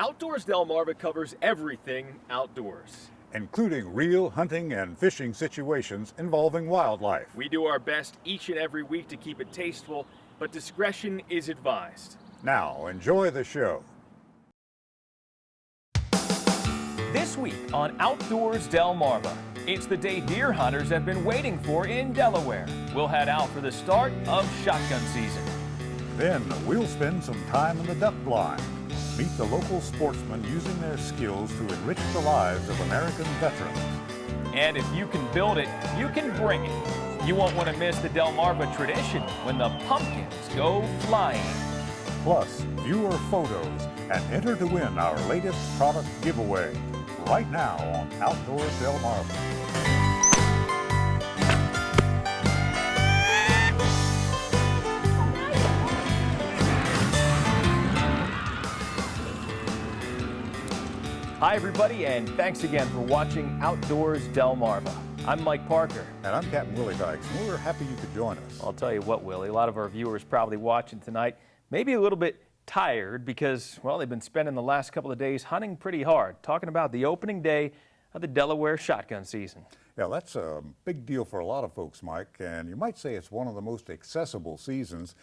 Outdoors Delmarva covers everything outdoors, including real hunting and fishing situations involving wildlife. We do our best each and every week to keep it tasteful, but discretion is advised. Now, enjoy the show. This week on Outdoors Delmarva, it's the day deer hunters have been waiting for in Delaware. We'll head out for the start of shotgun season. Then we'll spend some time in the duck blind. Meet the local sportsmen using their skills to enrich the lives of American veterans. And if you can build it, you can bring it. You won't want to miss the Delmarva tradition when the pumpkins go flying. Plus, viewer photos and enter to win our latest product giveaway right now on Outdoors Delmarva. Hi everybody, and thanks again for watching Outdoors Delmarva. I'm Mike Parker. And I'm Captain Willie Dykes. We're happy you could join us. I'll tell you what, Willie, a lot of our viewers probably watching tonight, maybe a little bit tired because, well, they've been spending the last couple of days hunting pretty hard, talking about the opening day of the Delaware shotgun season. Yeah, that's a big deal for a lot of folks, Mike, and you might say it's one of the most accessible seasons.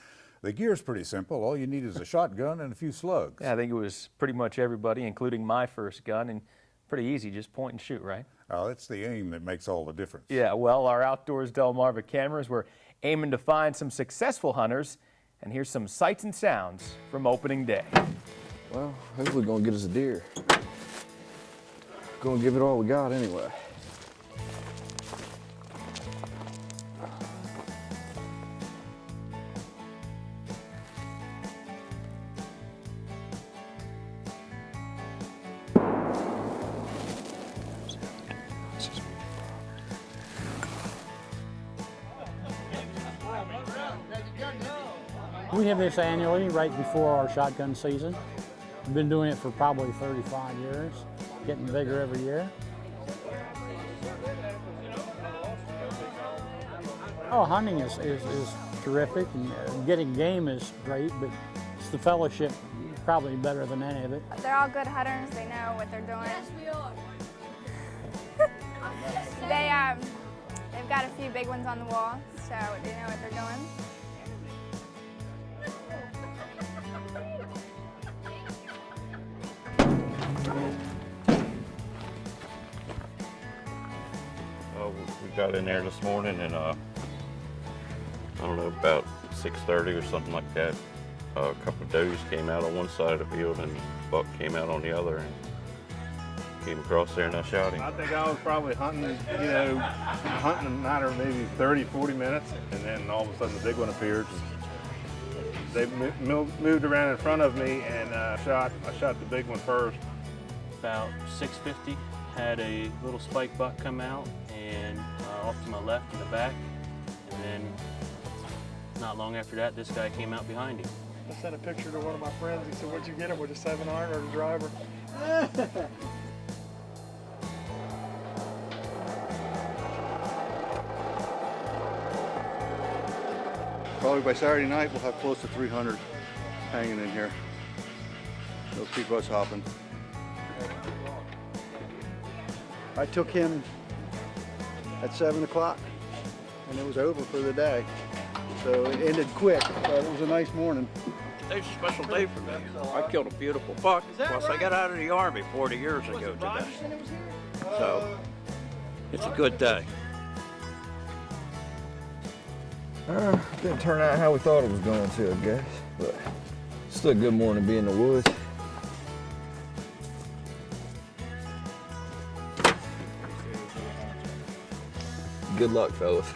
The gear's pretty simple. All you need is a shotgun and a few slugs. Yeah, I think it was pretty much everybody, including my first gun, and pretty easy, just point and shoot, right? It's the aim that makes all the difference. Yeah, well, our Outdoors Delmarva cameras were aiming to find some successful hunters, and here's some sights and sounds from opening day. Well, hopefully gonna get us a deer. Gonna give it all we got anyway. We have this annually right before our shotgun season. We've been doing it for probably 35 years, getting bigger every year. Oh, hunting is terrific, and getting game is great, but it's the fellowship probably better than any of it. They're all good hunters. They know what they're doing. Yes, we are. They've got a few big ones on the wall, so they know what they're doing. We got in there this morning and I don't know, about 6:30 or something like that. A couple of does came out on one side of the field and a buck came out on the other and came across there and I shot him. I think I was probably hunting, hunting a matter of maybe 30, 40 minutes, and then all of a sudden the big one appeared. They moved around in front of me and I shot the big one first. About 6:50, had a little spike buck come out and off to my left in the back, and then not long after that, this guy came out behind him. I sent a picture to one of my friends. He said, "What'd you get him with, a 7-iron or a driver?" Probably by Saturday night, we'll have close to 300 hanging in here. They'll keep us hopping. I took him at 7 o'clock, and it was over for the day. So it ended quick, but it was a nice morning. Today's a special day for me. I killed a beautiful buck. Plus, I got out of the Army 40 years ago today. So it's a good day. Didn't turn out how we thought it was going to, I guess. But still a good morning to be in the woods. Good luck, fellas.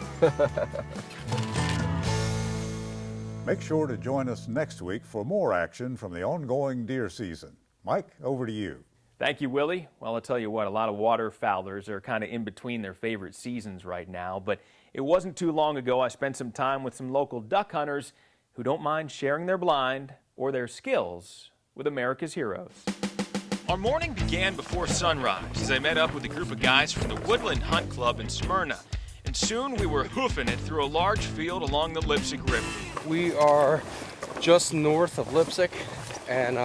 Make sure to join us next week for more action from the ongoing deer season. Mike, over to you. Thank you, Willie. Well, I'll tell you what, a lot of waterfowlers are kind of in between their favorite seasons right now, but it wasn't too long ago I spent some time with some local duck hunters who don't mind sharing their blind or their skills with America's heroes. Our morning began before sunrise as I met up with a group of guys from the Woodland Hunt Club in Smyrna. And soon we were hoofing it through a large field along the Lipsick River. We are just north of Lipsick, and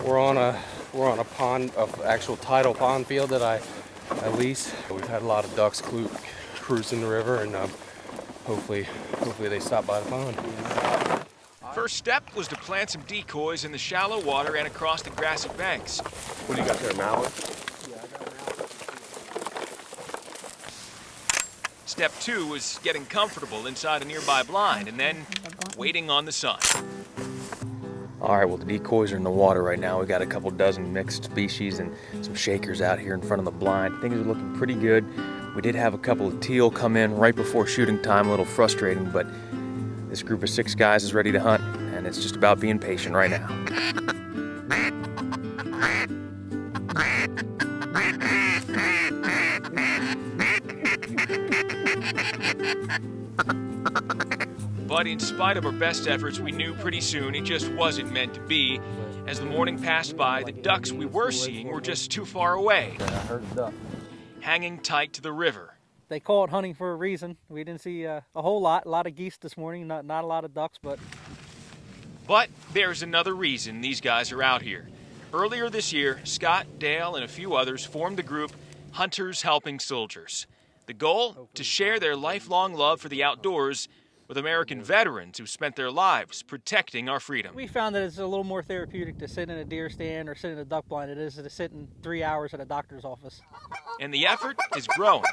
we're on a We're on a pond, actual tidal pond field that I lease. We've had a lot of ducks cruising the river, and hopefully they stop by the pond. First step was to plant some decoys in the shallow water and across the grassy banks. What do you got there, mallard? Step 2 was getting comfortable inside a nearby blind and then waiting on the sun. All right, well, the decoys are in the water right now. We got a couple dozen mixed species and some shakers out here in front of the blind. Things are looking pretty good. We did have a couple of teal come in right before shooting time, a little frustrating, but this group of 6 guys is ready to hunt, and it's just about being patient right now. But in spite of our best efforts, we knew pretty soon it just wasn't meant to be. As the morning passed by, the ducks we were seeing were just too far away, hanging tight to the river. They call it hunting for a reason. We didn't see a whole lot of geese this morning, not a lot of ducks, but... But there's another reason these guys are out here. Earlier this year, Scott, Dale, and a few others formed the group Hunters Helping Soldiers. The goal? To share their lifelong love for the outdoors with American veterans who spent their lives protecting our freedom. We found that it's a little more therapeutic to sit in a deer stand or sit in a duck blind than it is to sit in 3 hours at a doctor's office. And the effort is growing.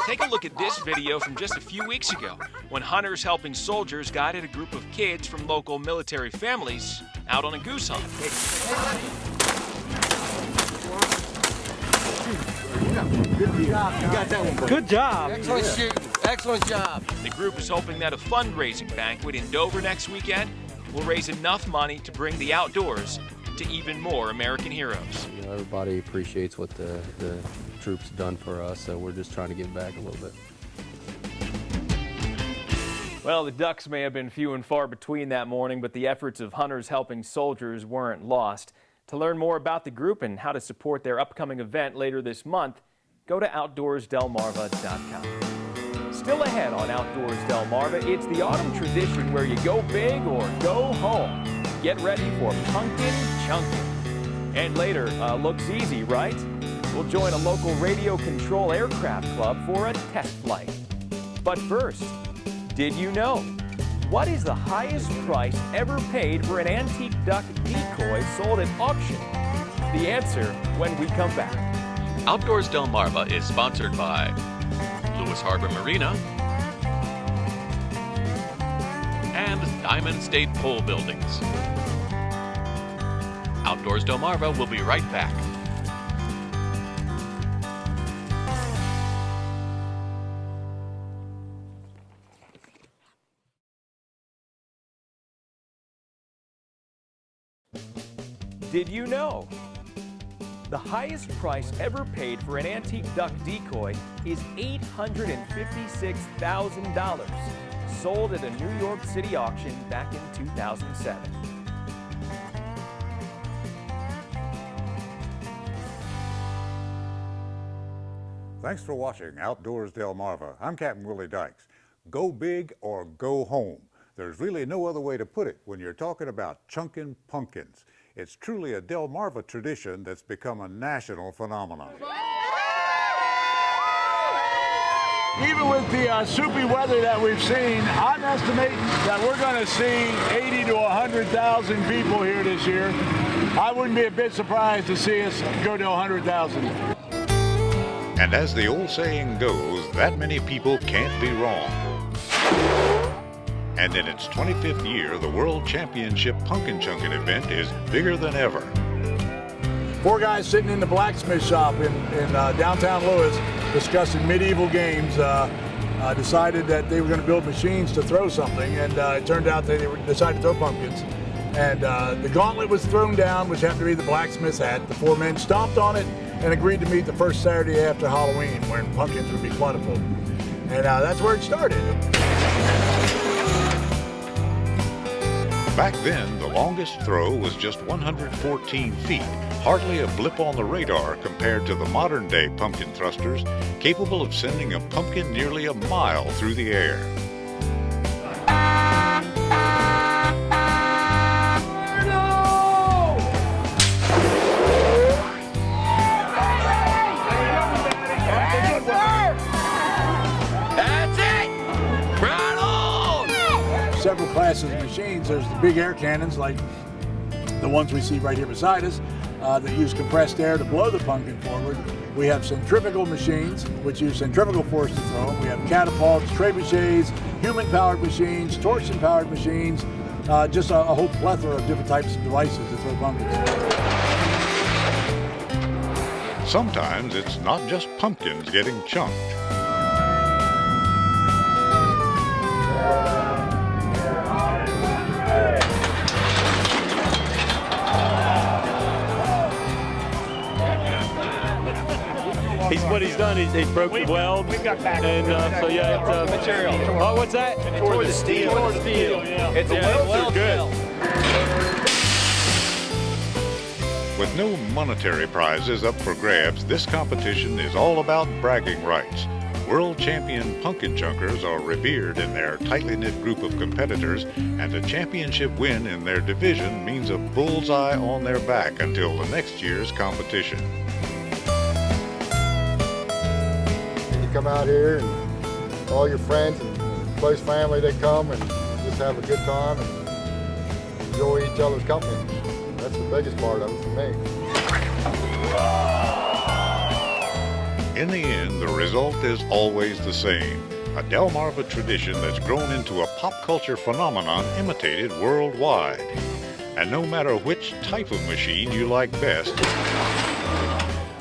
Take a look at this video from just a few weeks ago when Hunters Helping Soldiers guided a group of kids from local military families out on a goose hunt. Good job. You got that one, buddy. Good job. Excellent shooting. Excellent job. The group is hoping that a fundraising banquet in Dover next weekend will raise enough money to bring the outdoors to even more American heroes. You know, everybody appreciates what the troops have done for us, so we're just trying to give back a little bit. Well, the ducks may have been few and far between that morning, but the efforts of Hunters Helping Soldiers weren't lost. To learn more about the group and how to support their upcoming event later this month, go to outdoorsdelmarva.com. Still ahead on Outdoors Delmarva, it's the autumn tradition where you go big or go home. Get ready for pumpkin chunking. And later, looks easy, right? We'll join a local radio control aircraft club for a test flight. But first, did you know? What is the highest price ever paid for an antique duck decoy sold at auction? The answer when we come back. Outdoors Delmarva is sponsored by Lewis Harbor Marina and Diamond State Pole Buildings. Outdoors Delmarva will be right back. Did you know? The highest price ever paid for an antique duck decoy is $856,000, sold at a New York City auction back in 2007. Thanks for watching Outdoors Delmarva. I'm Captain Willie Dykes. Go big or go home. There's really no other way to put it when you're talking about chunking pumpkins. It's truly a Delmarva tradition that's become a national phenomenon. Even with the soupy weather that we've seen, I'm estimating that we're going to see 80 to 100,000 people here this year. I wouldn't be a bit surprised to see us go to 100,000. And as the old saying goes, that many people can't be wrong. And in its 25th year, the World Championship Pumpkin Chunkin' event is bigger than ever. 4 guys sitting in the blacksmith shop in downtown Lewis discussing medieval games decided that they were going to build machines to throw something, and it turned out they decided to throw pumpkins. And the gauntlet was thrown down, which happened to be the blacksmith's hat. The 4 men stomped on it and agreed to meet the first Saturday after Halloween when pumpkins would be plentiful. And that's where it started. Back then, the longest throw was just 114 feet, hardly a blip on the radar compared to the modern-day pumpkin thrusters, capable of sending a pumpkin nearly a mile through the air. several classes of machines. There's the big air cannons like the ones we see right here beside us that use compressed air to blow the pumpkin forward. We have centrifugal machines, which use centrifugal force to throw them. We have catapults, trebuchets, human-powered machines, torsion-powered machines, just a whole plethora of different types of devices to throw pumpkins. Sometimes it's not just pumpkins getting chunked. What he's done, he's broke the weld. We've got back. And so yeah, it's material. Oh, what's that? Toward the steel. Toward the steel. Yeah. It's a weld. Good. With no monetary prizes up for grabs, this competition is all about bragging rights. World champion pumpkin chunkers are revered in their tightly knit group of competitors, and a championship win in their division means a bullseye on their back until the next year's competition. Come out here and all your friends and close family, they come and just have a good time and enjoy each other's company. That's the biggest part of it for me. In the end, the result is always the same. A Delmarva tradition that's grown into a pop culture phenomenon imitated worldwide. And no matter which type of machine you like best,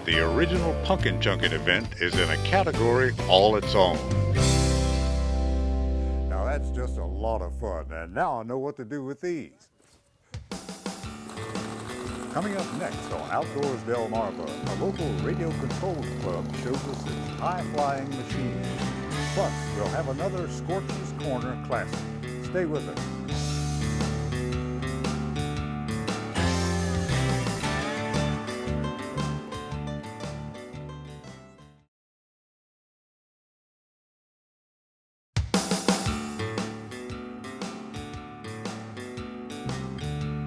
the original pumpkin chunking event is in a category all its own. Now that's just a lot of fun, and now I know what to do with these. Coming up next on Outdoors Delmarva, a local radio-controlled club shows us its high-flying machine. Plus, we'll have another Scorch's Corner classic. Stay with us.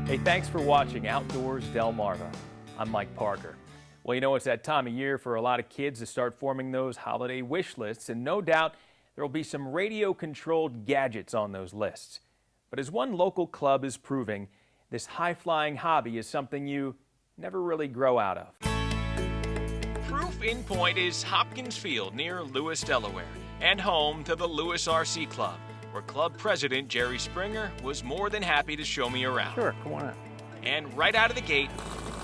Hey, thanks for watching Outdoors Delmarva. I'm Mike Parker. Well, you know, it's that time of year for a lot of kids to start forming those holiday wish lists, and no doubt there will be some radio-controlled gadgets on those lists. But as one local club is proving, this high-flying hobby is something you never really grow out of. Proof in point is Hopkins Field near Lewis, Delaware, and home to the Lewis RC Club, where club president Jerry Springer was more than happy to show me around. Sure, come on out. And right out of the gate,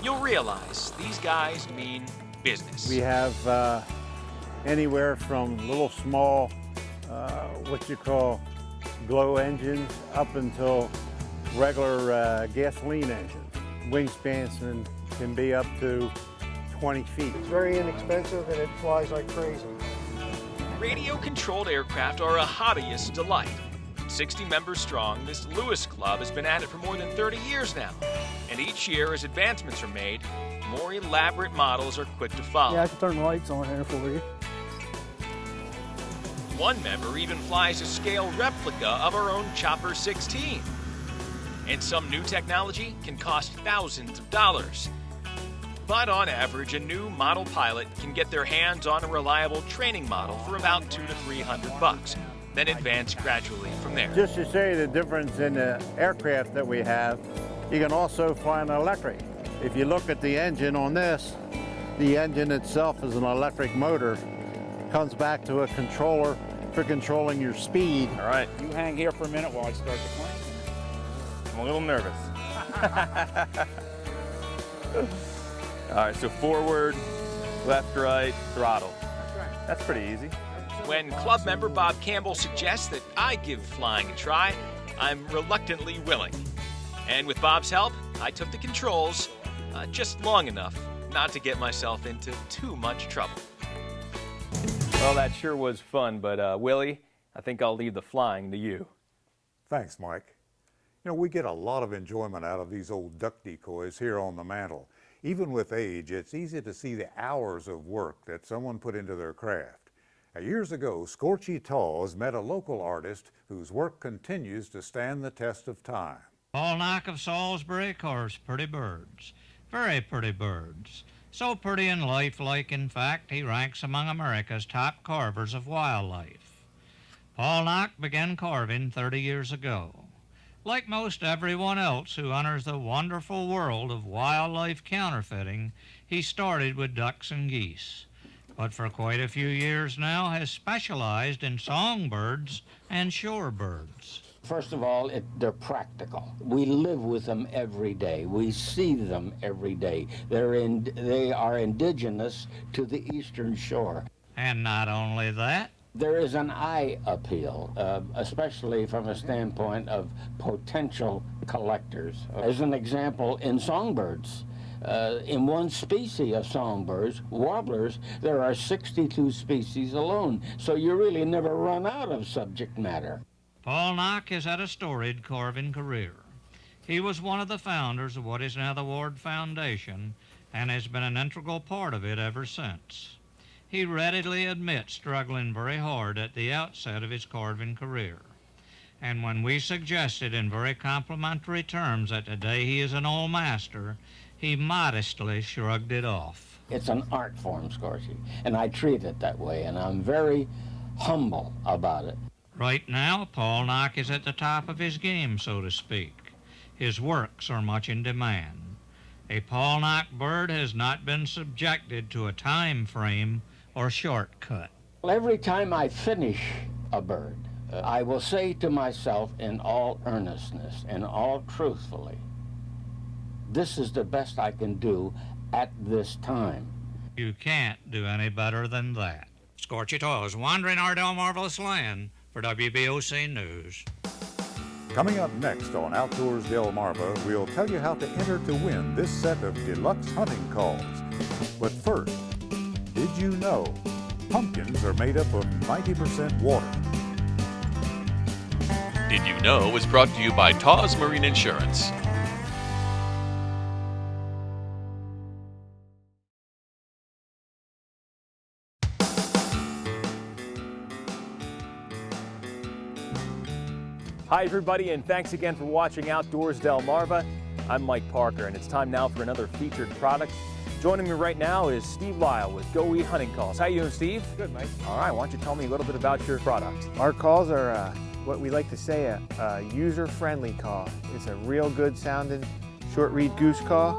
you'll realize these guys mean business. We have anywhere from little small, what you call glow engines, up until regular gasoline engines. Wingspans can be up to 20 feet. It's very inexpensive and it flies like crazy. Radio-controlled aircraft are a hobbyist's delight. 60 members strong, this Lewis Club has been at it for more than 30 years now. And each year, as advancements are made, more elaborate models are quick to follow. Yeah, I can turn the lights on here for you. One member even flies a scale replica of her own Chopper 16. And some new technology can cost thousands of dollars. But on average, a new model pilot can get their hands on a reliable training model for about $200 to $300, then advance gradually from there. Just to show you the difference in the aircraft that we have, you can also fly an electric. If you look at the engine on this, the engine itself is an electric motor. Comes back to a controller for controlling your speed. All right, you hang here for a minute while I start the plane. I'm a little nervous. All right, so forward, left, right, throttle. That's pretty easy. When club member Bob Campbell suggests that I give flying a try, I'm reluctantly willing. And with Bob's help, I took the controls just long enough not to get myself into too much trouble. Well, that sure was fun, but Willie, I think I'll leave the flying to you. Thanks, Mike. You know, we get a lot of enjoyment out of these old duck decoys here on the mantle. Even with age, it's easy to see the hours of work that someone put into their craft. Now, years ago, Scorchy Taws met a local artist whose work continues to stand the test of time. Paul Knock of Salisbury carves pretty birds, very pretty birds. So pretty and lifelike, in fact, he ranks among America's top carvers of wildlife. Paul Knock began carving 30 years ago. Like most everyone else who enters the wonderful world of wildlife counterfeiting, he started with ducks and geese, but for quite a few years now has specialized in songbirds and shorebirds. First of all, they're practical. We live with them every day. We see them every day. They are indigenous to the eastern shore. And not only that, there is an eye appeal, especially from a standpoint of potential collectors. As an example, in songbirds, in one species of songbirds, warblers, there are 62 species alone, so you really never run out of subject matter. Paul Knock has had a storied carving career. He was one of the founders of what is now the Ward Foundation and has been an integral part of it ever since. He readily admits struggling very hard at the outset of his carving career. And when we suggested in very complimentary terms that today he is an old master, he modestly shrugged it off. It's an art form, Scorchy, and I treat it that way, and I'm very humble about it. Right now, Paul Knock is at the top of his game, so to speak. His works are much in demand. A Paul Knock bird has not been subjected to a time frame or shortcut. Well, every time I finish a bird, I will say to myself in all earnestness and all truthfully, this is the best I can do at this time. You can't do any better than that. Scorchy Toys, wandering our Delmarva land for WBOC News. Coming up next on Outdoors Delmarva, we'll tell you how to enter to win this set of deluxe hunting calls. But first, did you know pumpkins are made up of 90% water? Did You Know is brought to you by Taws Marine Insurance. Hi everybody, and thanks again for watching Outdoors Delmarva. I'm Mike Parker, and it's time now for another featured product. Joining me right now is Steve Lyle with Go Eat Hunting Calls. How you doing, Steve? Good, Mike. All right, why don't you tell me a little bit about your product? Our calls are what we like to say a user-friendly call. It's a real good sounding short reed goose call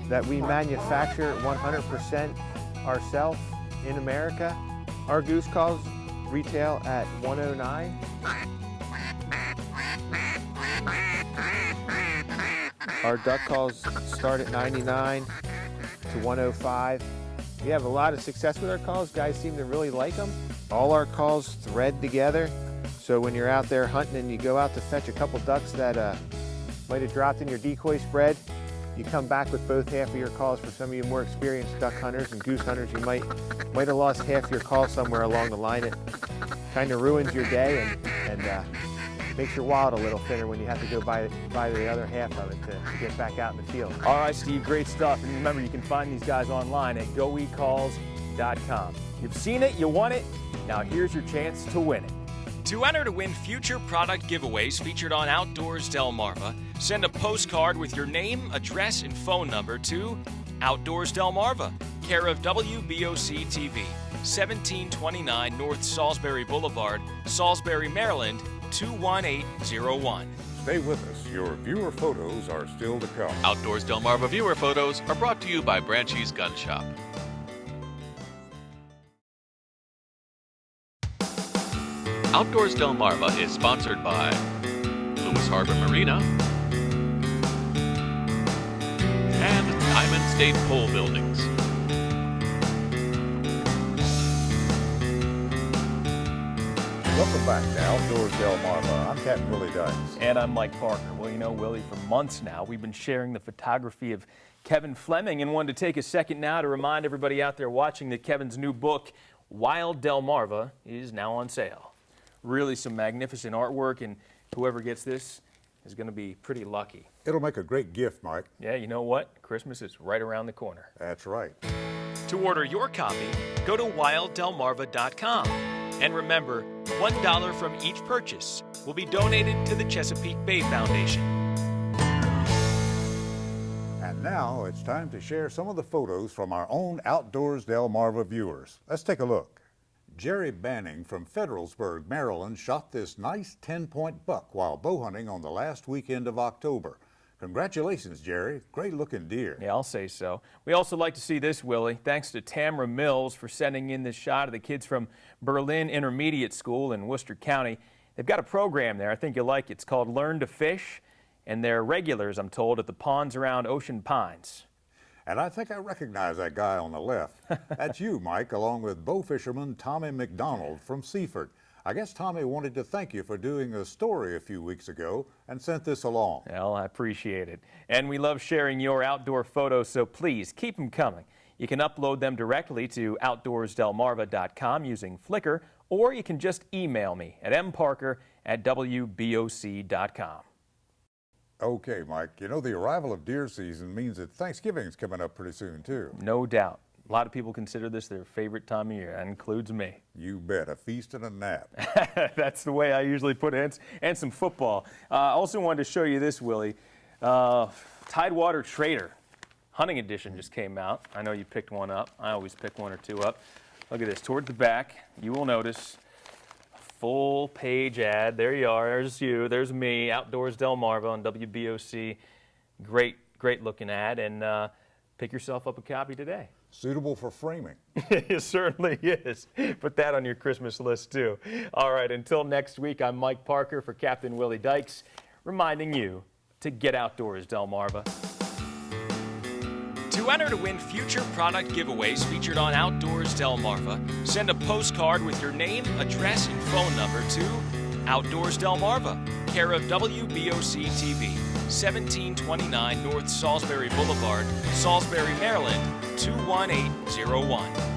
that we manufacture 100% ourselves in America. Our goose calls retail at $109. Our duck calls start at $99 to $105. We have a lot of success with our calls. Guys seem to really like them. All our calls thread together, so when you're out there hunting and you go out to fetch a couple ducks that might have dropped in your decoy spread, you come back with both half of your calls. For some of you more experienced duck hunters and goose hunters, you might have lost half your call somewhere along the line. It kind of ruins your day and makes your wallet a little thinner when you have to go buy the other half of it to get back out in the field. All right, Steve, great stuff. And remember, you can find these guys online at goeatcalls.com. You've seen it, you want it, now here's your chance to win it. To enter to win future product giveaways featured on Outdoors Delmarva, send a postcard with your name, address, and phone number to Outdoors Delmarva, care of WBOC TV, 1729 North Salisbury Boulevard, Salisbury, Maryland, 21801. Stay with us. Your viewer photos are still to come. Outdoors Delmarva viewer photos are brought to you by Branchie's Gun Shop. Outdoors Delmarva is sponsored by Lewis Harbor Marina and Diamond State Pole Buildings. Welcome back to Outdoors Delmarva. I'm Captain Willie Dykes. And I'm Mike Parker. Well, you know, Willie, for months now, we've been sharing the photography of Kevin Fleming, and wanted to take a second now to remind everybody out there watching that Kevin's new book, Wild Delmarva, is now on sale. Really some magnificent artwork, and whoever gets this is going to be pretty lucky. It'll make a great gift, Mike. Yeah, you know what? Christmas is right around the corner. That's right. To order your copy, go to wilddelmarva.com. And remember, $1 from each purchase will be donated to the Chesapeake Bay Foundation. And now it's time to share some of the photos from our own Outdoors Delmarva viewers. Let's take a look. Jerry Banning from Federalsburg, Maryland, shot this nice 10-point buck while bow hunting on the last weekend of October. Congratulations, Jerry. Great looking deer. Yeah, I'll say so. We also like to see this, Willie. Thanks to Tamara Mills for sending in this shot of the kids from Berlin Intermediate School in Worcester County. They've got a program there I think you'll like. It's called Learn to Fish, and they're regulars, I'm told, at the ponds around Ocean Pines. And I think I recognize that guy on the left. That's you, Mike, along with bow fisherman Tommy McDonald from Seaford. I guess Tommy wanted to thank you for doing a story a few weeks ago and sent this along. Well, I appreciate it. And we love sharing your outdoor photos, so please keep them coming. You can upload them directly to outdoorsdelmarva.com using Flickr, or you can just email me at mparker@wboc.com. Okay, Mike, you know the arrival of deer season means that Thanksgiving's coming up pretty soon, too. No doubt. A lot of people consider this their favorite time of year. That includes me. You bet. A feast and a nap. That's the way I usually put it. And some football. I also wanted to show you this, Willie. Tidewater Trader Hunting Edition just came out. I know you picked one up. I always pick one or two up. Look at this. Toward the back, you will notice a full page ad. There you are. There's you. There's me. Outdoors Delmarva on WBOC. Great looking ad. And pick yourself up a copy today. Suitable for framing. It certainly is. Put that on your Christmas list, too. All right, until next week, I'm Mike Parker for Captain Willie Dykes, reminding you to get outdoors, Delmarva. To enter to win future product giveaways featured on Outdoors Delmarva, send a postcard with your name, address, and phone number to Outdoors Delmarva, care of WBOC TV, 1729 North Salisbury Boulevard, Salisbury, Maryland, 21801.